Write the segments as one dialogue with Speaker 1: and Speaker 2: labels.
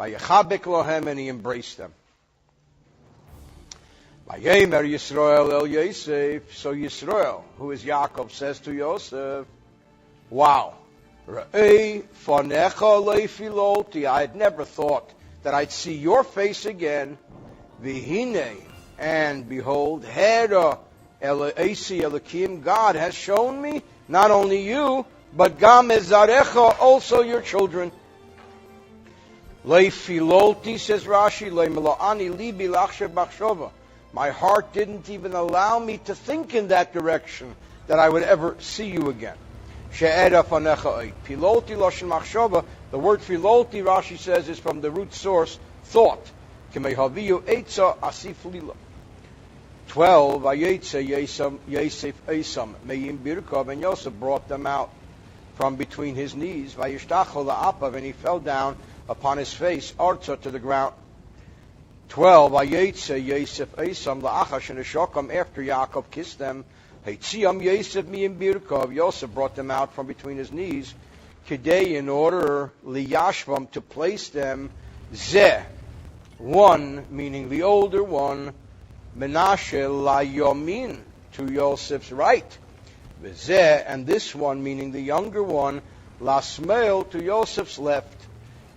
Speaker 1: Vayechabek lohem, and he embraced them. Vayemer Yisrael el Yosef. So Yisrael, who is Yaakov, says to Yosef, wow, Ra'ei fanecha leifiloti. I had never thought that I'd see your face again. Vihine, and behold, Hera Eloisi Elokim, God has shown me, not only you, but Gam Ezarecha, also your children. Leifiloti, says Rashi, Leimeloani libi lachshe bachshova. My heart didn't even allow me to think in that direction, that I would ever see you again. She'era fanecha eit. Piloti loshen machshova. The word filoti, Rashi says, is from the root source, thought. Kemehaviyu eitza asif lila. 12. Vayetze Yosef Esam Meim Birkov, and Yosef brought them out from between his knees. Vayishtachol la'apav, and he fell down upon his face, arza, to the ground. 12. Vayetze Yosef Esam la'achash neshokam, after Yaakov kissed them. Heitziam Yosef Meim Birkov, Yosef brought them out from between his knees. Kidei, in order liyashvam, to place them. Zeh, one, meaning the older one. Menashe la yomin, to Yosef's right. V'zeh, and this one, meaning the younger one, la smel, to Yosef's left.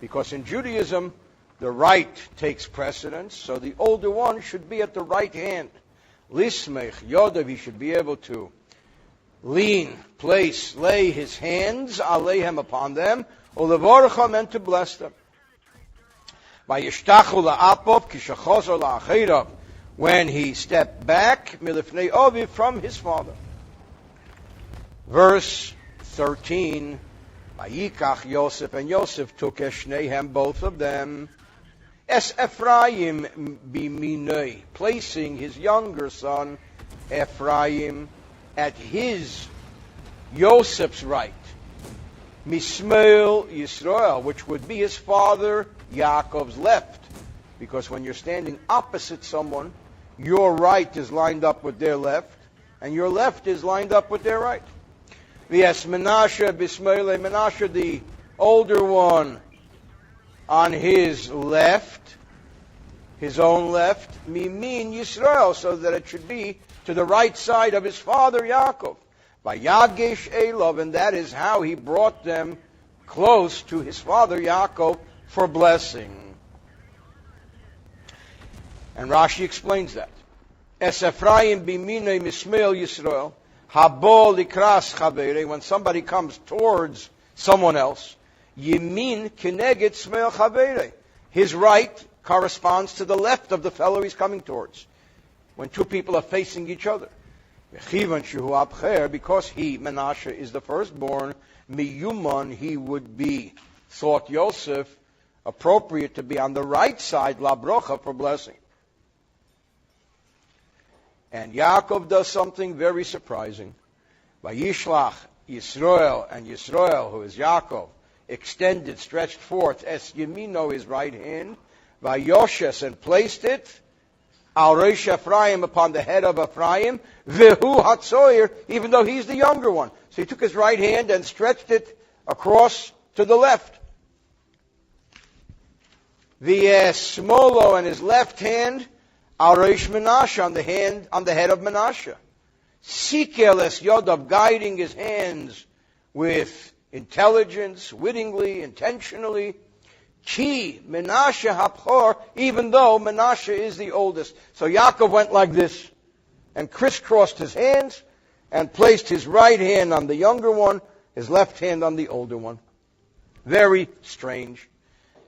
Speaker 1: Because in Judaism, the right takes precedence, so the older one should be at the right hand. Lismech yodav, he should be able to lean, place, lay his hands, alehem, upon them, ulevoracham, and to bless them. Vayishtachu la'apov kishachozor la'acherav, when he stepped back, milifnei oviv, from his father. Verse 13, Vayikach Yosef, and Yosef took Eshnehem, both of them, Es Ephraim biminei, placing his younger son, Ephraim, at his, Yosef's right. Mismael Yisrael, which would be his father, Yaakov's left. Because when you're standing opposite someone, your right is lined up with their left, and your left is lined up with their right. Yes, Menashe Bismaele, Menashe, the older one, on his left, his own left, Mimin Yisrael, so that it should be to the right side of his father Yaakov. Vayagesh Elov, and that is how he brought them close to his father Yaakov for blessing. And Rashi explains that. Es Ephraim bimine mismael Yisrael, habo likras chavere, when somebody comes towards someone else, yimin keneged smael chavere. His right corresponds to the left of the fellow he's coming towards. When two people are facing each other. Because he, Menashe, is the firstborn, miyuman, he would be, thought Yosef, appropriate to be on the right side, la brocha, for blessing. And Yaakov does something very surprising. Vayishlach Yisrael, and Yisrael, who is Yaakov, extended, stretched forth, es yemino, his right hand, vayoshes, and placed it, al reish Ephraim, upon the head of Ephraim, vehu hatzoyer, even though he's the younger one. So he took his right hand and stretched it across to the left. V'esmolo, and his left hand, al reish Menashe, on the head of Menashe. Sikel es yodav, guiding his hands with intelligence, wittingly, intentionally. Ki Menashe hapchor, even though Menashe is the oldest. So Yaakov went like this and crisscrossed his hands and placed his right hand on the younger one, his left hand on the older one. Very strange.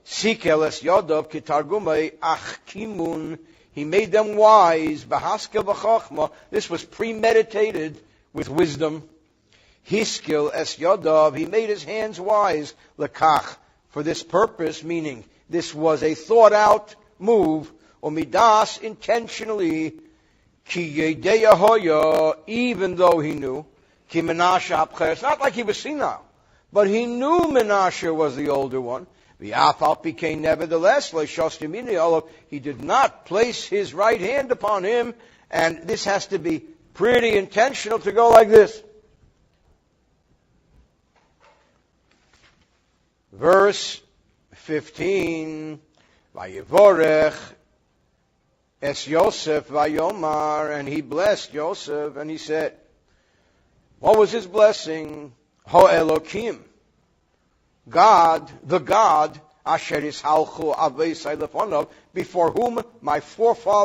Speaker 1: Sikel es yodav kitargumei ach kimun. He made them wise. Bahaskel v'chachma. This was premeditated with wisdom. Hiskel es yodav. He made his hands wise. Lekach. For this purpose, meaning this was a thought-out move. Omidas, intentionally. Ki yedeya hoya. Even though he knew. Ki Menashe hapcher. It's not like he was senile. But he knew Menashe was the older one. V'afal pikein, nevertheless, he did not place his right hand upon him, and this has to be pretty intentional to go like this. Verse 15. Vayivorech es Yosef vayomar, and he blessed Yosef, and he said, what was his blessing? Ho Elokim, God, the God, Asher ishalchu avosai lefonov, before whom my forefathers